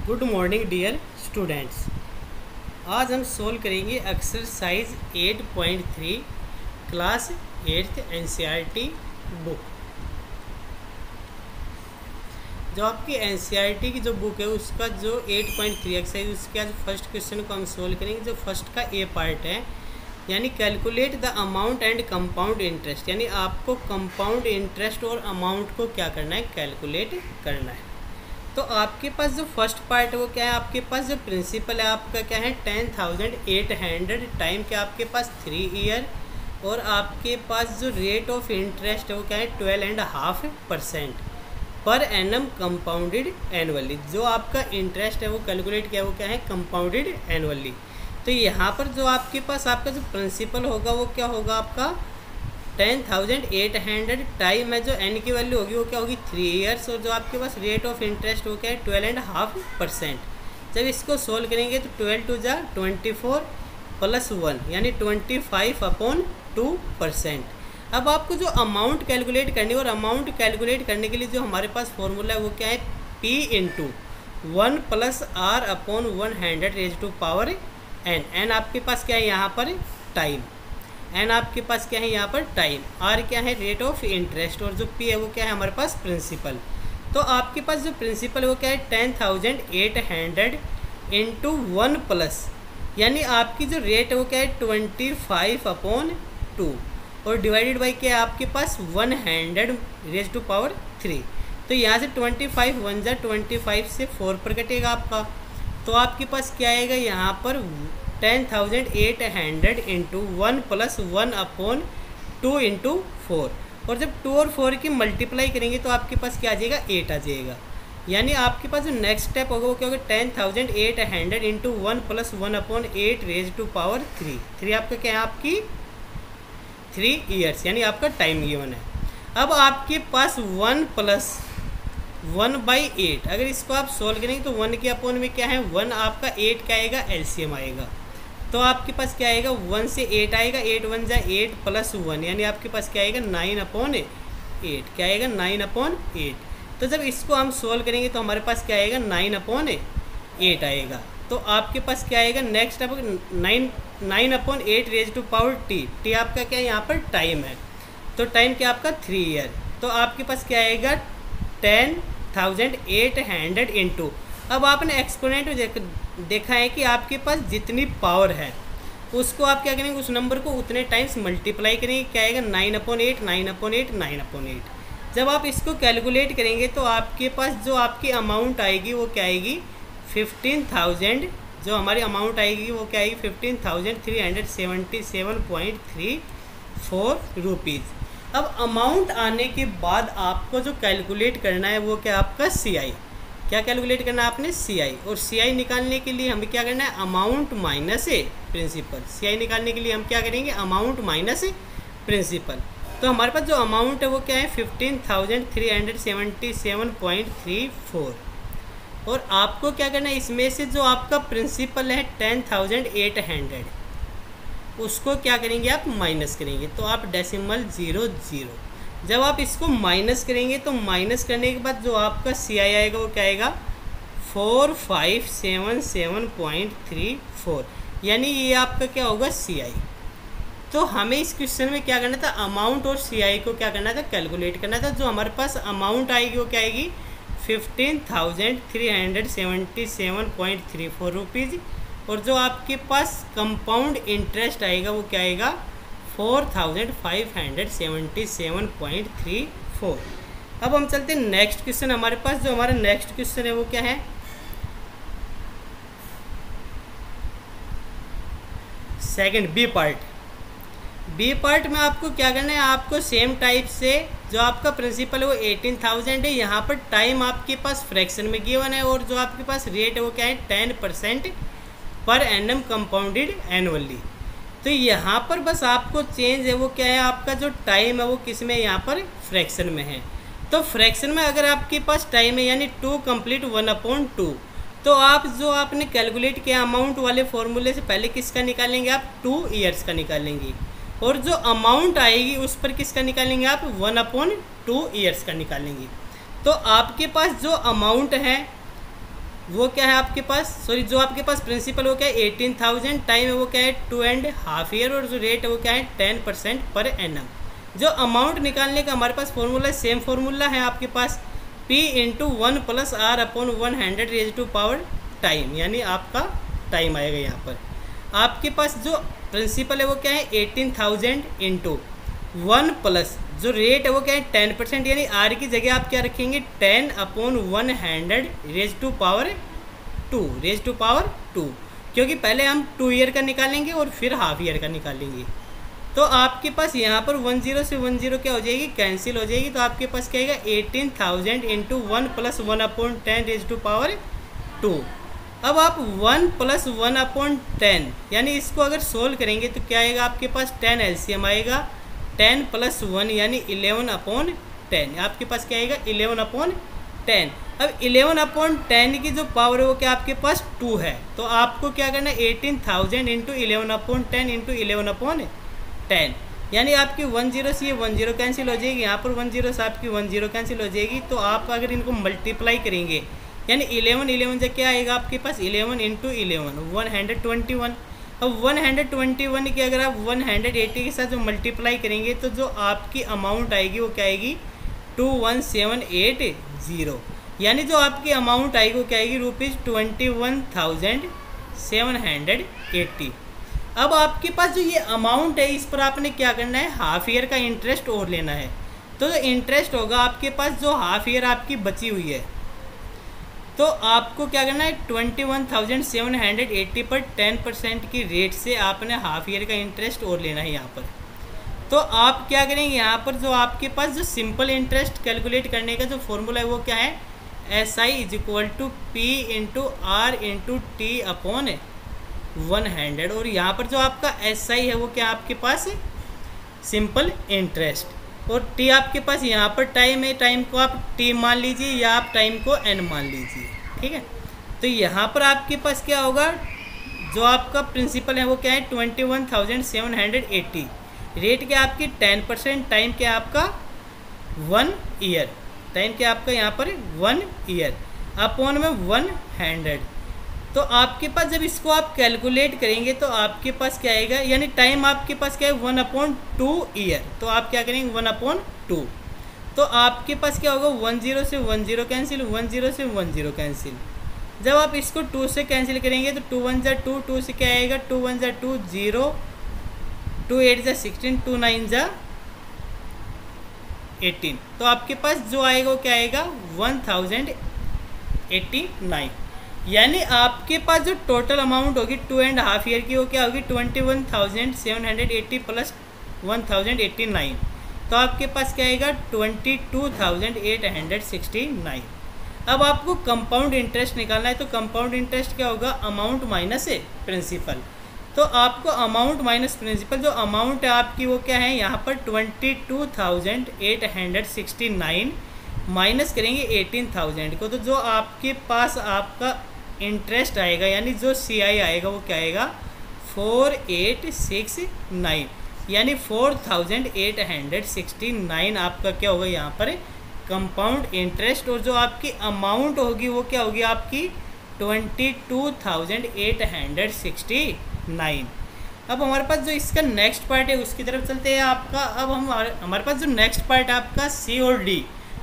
Good morning dear students. आज हम solve करेंगे exercise 8.3 class 8th NCERT book. जो आपकी एनसीईआरटी की जो बुक है उसका जो 8.3 एक्सरसाइज उसके आज फर्स्ट क्वेश्चन को हम सोल्व करेंगे। जो फर्स्ट का ए पार्ट है यानी calculate the amount and compound interest, यानी आपको कंपाउंड इंटरेस्ट और अमाउंट को क्या करना है, कैलकुलेट करना है। तो आपके पास जो फर्स्ट पार्ट है वो क्या है, आपके पास जो प्रिंसिपल है आपका क्या है 10,800, टाइम क्या आपके पास 3 ईयर, और आपके पास जो रेट ऑफ इंटरेस्ट है वो क्या है 12.5% पर एनम कंपाउंडेड एनुअली। जो आपका इंटरेस्ट है वो कैलकुलेट किया वो क्या है कंपाउंडेड एनुअली। तो यहाँ पर जो आपके पास आपका जो प्रिंसिपल होगा वो क्या होगा आपका 10,800, टाइम है जो एन की वैल्यू होगी वो क्या होगी 3 ईयर्स, और जो आपके पास रेट ऑफ इंटरेस्ट हो क्या है 12.5%। जब इसको सोल्व करेंगे तो 12 टू जा 24 प्लस 1 यानी 25/2%। अब आपको जो अमाउंट कैलकुलेट करनी है, और अमाउंट कैलकुलेट करने के लिए जो हमारे पास फॉर्मूला है वो क्या है P × 1 + R/100 raise to power n। n आपके पास क्या है यहाँ पर टाइम, एन आपके पास क्या है यहाँ पर टाइम, आर क्या है रेट ऑफ इंटरेस्ट, और जो पी है वो क्या है हमारे पास प्रिंसिपल। तो आपके पास जो प्रिंसिपल है वो क्या है 10,800 × 1 प्लस, यानी आपकी जो रेट है वो क्या है 25/2, और डिवाइडेड बाई क्या है आपके पास 100 रेज़ टू पावर 3। तो यहाँ से 25 1 जा 25 से 4 पर कटेगा आपका, तो आपके पास क्या आएगा यहाँ पर 10,800 × 1 + 1/2 × 4, और जब 2 और 4 की मल्टीप्लाई करेंगे तो आपके पास क्या आ जाएगा 8 आ जाएगा। यानी आपके पास जो नेक्स्ट स्टेप होगा वो क्या होगा 10,800 × 1 + 1/8 रेज़ टू पावर 3। 3 आपका क्या है आपकी 3 ईयर्स, यानी आपका टाइम गिवन है। अब आपके पास 1 + 1/8, अगर इसको आप सोल्व करेंगे तो 1 के अपॉन में क्या है 1, आपका 8 क्या आएगा एलसीएम आएगा, तो आपके पास क्या आएगा 1 से 8 आएगा, 8 1 जा 8 + 1 यानी आपके पास क्या आएगा 9/8, क्या आएगा 9/8। तो जब इसको हम सोल्व करेंगे तो हमारे पास क्या आएगा 9/8 आएगा। तो आपके पास क्या आएगा नेक्स्ट अब 9/8 रेज़ टू पावर टी आपका क्या है यहाँ पर टाइम है, तो टाइम क्या आपका 3 ईयर। तो आपके पास क्या आएगा 10,800 × अब आपने एक्सपोनेंट देखा है कि आपके पास जितनी पावर है उसको आप क्या करेंगे उस नंबर को उतने टाइम्स मल्टीप्लाई करेंगे, क्या आएगा 9/8 9/8 9/8। जब आप इसको कैलकुलेट करेंगे तो आपके पास जो आपकी अमाउंट आएगी वो क्या आएगी 15,000, जो हमारी अमाउंट आएगी वो क्या आएगी 15,377.34 रुपीज़। अब अमाउंट आने के बाद आपको जो कैलकुलेट करना है वो क्या आपका CI, क्या कैलकुलेट करना है आपने CI, और CI निकालने के लिए हमें क्या करना है अमाउंट माइनस प्रिंसिपल। CI निकालने के लिए हम क्या करेंगे अमाउंट माइनस प्रिंसिपल। तो हमारे पास जो अमाउंट है वो क्या है 15,377.34, और आपको क्या करना है इसमें से जो आपका प्रिंसिपल है 10,800 उसको क्या करेंगे आप माइनस करेंगे, तो आप डेसिमल 0 0। जब आप इसको माइनस करेंगे तो माइनस करने के बाद जो आपका CI आएगा वो क्या आएगा 4577.34, यानी ये आपका क्या होगा CI। तो हमें इस क्वेश्चन में क्या करना था अमाउंट और CI को क्या करना था कैलकुलेट करना था। जो हमारे पास अमाउंट आएगी वो क्या आएगी 15,377.34 रुपीज़, और जो आपके पास कंपाउंड इंटरेस्ट आएगा वो क्या आएगा 4,577.34। अब हम चलते हैं नेक्स्ट क्वेश्चन। हमारे पास जो हमारा नेक्स्ट क्वेश्चन है वो क्या है सेकंड बी पार्ट में आपको क्या करना है, आपको सेम टाइप से जो आपका प्रिंसिपल है वो 18,000 है, यहाँ पर टाइम आपके पास फ्रैक्शन में गिवन है, और जो आपके पास रेट है वो क्या है 10% पर एनम कंपाउंडेड एनुअली। तो यहाँ पर बस आपको चेंज है वो क्या है आपका जो टाइम है वो किस में यहाँ पर फ्रैक्शन में है। तो फ्रैक्शन में अगर आपके पास टाइम है यानी 2 कंप्लीट 1/2, तो आप जो आपने कैलकुलेट किया अमाउंट वाले फॉर्मूले से पहले किसका निकालेंगे आप 2 ईयर्स का निकालेंगे, और जो अमाउंट आएगी उस पर किसका निकालेंगे आप 1/2 ईयर्स का निकालेंगे। तो आपके पास जो अमाउंट है वो क्या है आपके पास, सॉरी जो आपके पास प्रिंसिपल वो क्या है 18,000, टाइम है वो क्या है 2.5 ईयर, और जो रेट है वो क्या है 10% पर एनम। जो अमाउंट निकालने का हमारे पास फॉर्मूला है, सेम फॉर्मूला है आपके पास, P into 1 + R/100 raise to power time, यानी आपका टाइम आएगा यहाँ पर। आपके पास जो प्रिंसिपल है वो क्या है 18,000 इंटू 1 प्लस जो रेट है वो क्या है 10%, यानी आर की जगह आप क्या रखेंगे 10/100 रेज टू पावर 2, क्योंकि पहले हम 2 ईयर का निकालेंगे और फिर हाफ ईयर का निकालेंगे। तो आपके पास यहाँ पर 10 से 10 क्या हो जाएगी, कैंसिल हो जाएगी। तो आपके पास क्या आएगा 18,000 इंटू 1 + 1/10 रेज टू पावर 2। अब आप 1 + 1/10 यानी इसको अगर सोल्व करेंगे तो क्या आएगा आपके पास 10 एलसीएम आएगा, 10 + 1 यानी 11/10, आपके पास क्या आएगा 11/10। अब 11/10 की जो पावर है वो क्या आपके पास 2 है, तो आपको क्या करना है 18,000 इंटू 11/10 इंटू 11/10, यानी आपकी 10 से ये 10 कैंसिल हो जाएगी, यहाँ पर 10 से आपकी 10 कैंसिल हो जाएगी। तो आप अगर इनको मल्टीप्लाई करेंगे यानी 11 से क्या आएगा आपके पास 11 इंटू 11 121। अब 121 की अगर आप 180 के साथ जो मल्टीप्लाई करेंगे तो जो आपकी अमाउंट आएगी वो क्या आएगी 21780, यानी जो आपकी अमाउंट आएगी वो क्या आएगी ₹21,780। अब आपके पास जो ये अमाउंट है इस पर आपने क्या करना है हाफ ईयर का इंटरेस्ट और लेना है। तो जो इंटरेस्ट होगा आपके पास जो हाफ ईयर आपकी बची हुई है, तो आपको क्या करना है 21,780 पर 10% की रेट से आपने हाफ ईयर का इंटरेस्ट और लेना है यहाँ पर। तो आप क्या करेंगे यहाँ पर जो आपके पास जो सिंपल इंटरेस्ट कैलकुलेट करने का जो फॉर्मूला है वो क्या है SI = P × R × T/100, और यहाँ पर जो आपका SI है वो क्या आपके पास सिंपल इंटरेस्ट, और टी आपके पास यहाँ पर टाइम है, टाइम को आप टी मान लीजिए या आप टाइम को एन मान लीजिए, ठीक है। तो यहाँ पर आपके पास क्या होगा जो आपका प्रिंसिपल है वो क्या है 21,780, रेट क्या आपकी 10%, टाइम क्या आपका 1 ईयर, टाइम क्या आपका यहाँ पर 1 ईयर अपॉन में 100। तो आपके पास जब इसको आप कैलकुलेट करेंगे तो आपके पास क्या आएगा, यानी टाइम आपके पास क्या है 1/2 ईयर, तो आप क्या करेंगे 1/2। तो आपके पास क्या होगा 10 से 10 कैंसिल, 10 से 10 कैंसिल। जब आप इसको 2 से कैंसिल करेंगे तो 2 1 जा 2, 2 से क्या आएगा 2 1 जा 2 0, 2 8 जा 16, 2 9 जा 18। तो आपके पास जो आएगा वो क्या आएगा 1089, यानी आपके पास जो टोटल अमाउंट होगी 2.5 ईयर की वो क्या होगी 21,780 प्लस 1089, तो आपके पास क्या आएगा 22,869। अब आपको कंपाउंड इंटरेस्ट निकालना है, तो कंपाउंड इंटरेस्ट क्या होगा अमाउंट माइनस प्रिंसिपल। तो आपको अमाउंट माइनस प्रिंसिपल जो अमाउंट है आपकी वो क्या है यहाँ पर 22,869 माइनस करेंगे 18,000 को, तो जो आपके पास आपका इंटरेस्ट आएगा यानी जो CI आएगा वो क्या आएगा 4869, यानी 4,869 आपका क्या होगा यहाँ पर कंपाउंड इंटरेस्ट, और जो आपकी अमाउंट होगी वो क्या होगी आपकी 22,869। अब हमारे पास जो इसका नेक्स्ट पार्ट है उसकी तरफ चलते हैं आपका। अब हमारे पास जो नेक्स्ट पार्ट है आपका C और D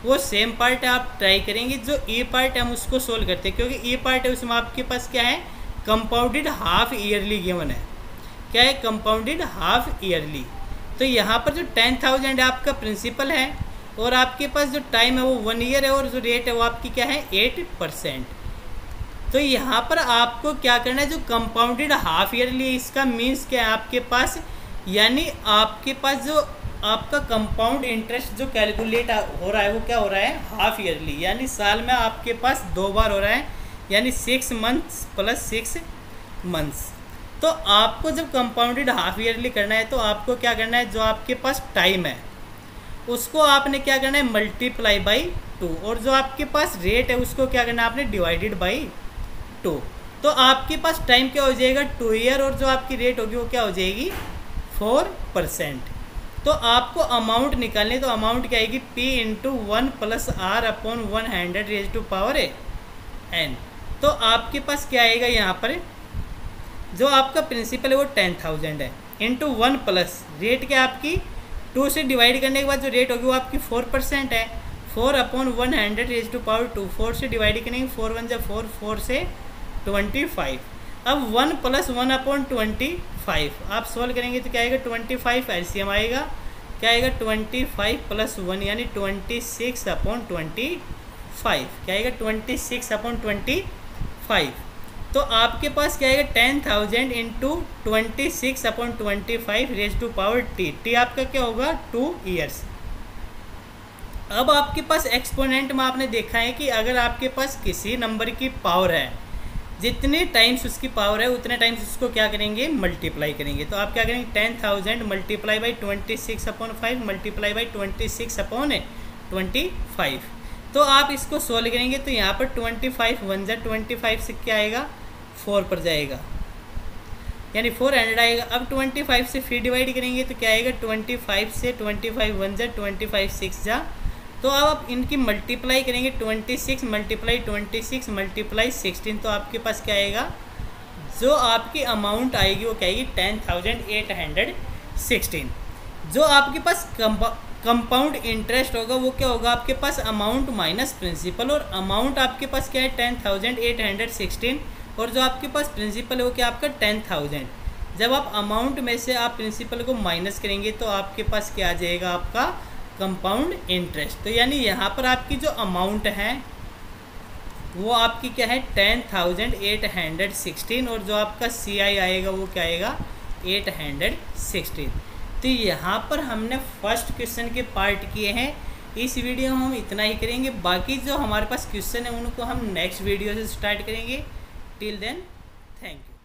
वो सेम पार्ट है, आप ट्राई करेंगे। जो E पार्ट है हम उसको सोल्व करते हैं, क्योंकि E पार्ट है उसमें आपके पास क्या है कंपाउंडेड हाफ ईयरली गिवन है। क्या है कंपाउंडेड हाफ ईयरली। तो यहाँ पर जो 10,000 है आपका प्रिंसिपल है, और आपके पास जो टाइम है वो 1 ईयर है, और जो रेट है वो आपकी क्या है 8%। तो यहाँ पर आपको क्या करना है जो कंपाउंडेड हाफ ईयरली, इसका मीन्स क्या है आपके पास, यानी आपके पास जो आपका कंपाउंड इंटरेस्ट जो कैलकुलेट हो रहा है वो क्या हो रहा है हाफ ईयरली, यानी साल में आपके पास 2 बार हो रहा है, यानी 6 मंथ्स प्लस 6 मंथ्स। तो आपको जब कंपाउंडेड हाफ ईयरली करना है तो आपको क्या करना है जो आपके पास टाइम है उसको आपने क्या करना है मल्टीप्लाई बाई 2, और जो आपके पास रेट है उसको क्या करना है आपने डिवाइडेड बाई 2। तो आपके पास टाइम क्या हो जाएगा 2 ईयर, और जो आपकी रेट होगी वो क्या हो जाएगी 4%। तो आपको अमाउंट निकालने, तो अमाउंट क्या आएगी P × 1 + R/100 raise to power n। तो आपके पास क्या आएगा यहाँ पर, जो आपका प्रिंसिपल है वो 10,000 है, इंटू 1 प्लस रेट क्या आपकी 2 से डिवाइड करने के बाद जो रेट होगी वो आपकी 4% है। 4/100 रेज़ टू पावर 2, 4 से डिवाइड करेंगे, 4 1 जा 4, 4 से 25। अब 1 + 1/25 आप सोल्व करेंगे तो क्या आएगा 25, एलसीएम आएगा क्या आएगा 25 + 1 यानी 26/25, क्या आएगा 26/25। तो आपके पास क्या आएगा 10,000 into 26/25 raise to power T आपका क्या होगा 2 ईयर्स। अब आपके पास एक्सपोनेंट में आपने देखा है कि अगर आपके पास किसी नंबर की पावर है, जितने टाइम्स उसकी पावर है उतने टाइम्स उसको क्या करेंगे मल्टीप्लाई करेंगे। तो आप क्या करेंगे 10,000 मल्टीप्लाई बाई 26/5 मल्टीप्लाई बाई 26/25। तो आप इसको सोल्व करेंगे तो यहाँ पर 25 1 जा 25 से क्या आएगा 4 पर जाएगा, यानी 400 आएगा। अब 25 से फिर डिवाइड करेंगे तो क्या आएगा 25 से 25 1 जा 25 6 जा। तो अब आप इनकी मल्टीप्लाई करेंगे 26 मल्टीप्लाई 26 मल्टीप्लाई 16, तो आपके पास क्या आएगा, जो आपकी अमाउंट आएगी वो क्या आएगी 10,816। जो आपके पास कंपाउंड इंटरेस्ट होगा वो क्या होगा आपके पास अमाउंट माइनस प्रिंसिपल, और अमाउंट आपके पास क्या है 10,816, और जो आपके पास प्रिंसिपल है वो क्या आपका 10,000। जब आप अमाउंट में से आप प्रिंसिपल को माइनस करेंगे तो आपके पास क्या आ जाएगा आपका कंपाउंड इंटरेस्ट। तो यानी यहाँ पर आपकी जो अमाउंट है वो आपकी क्या है 10,816, और जो आपका CI आएगा वो क्या आएगा 816। तो यहाँ पर हमने फर्स्ट क्वेश्चन के पार्ट किए हैं। इस वीडियो में हम इतना ही करेंगे, बाकी जो हमारे पास क्वेश्चन है उनको हम नेक्स्ट वीडियो से स्टार्ट करेंगे। Till then thank you.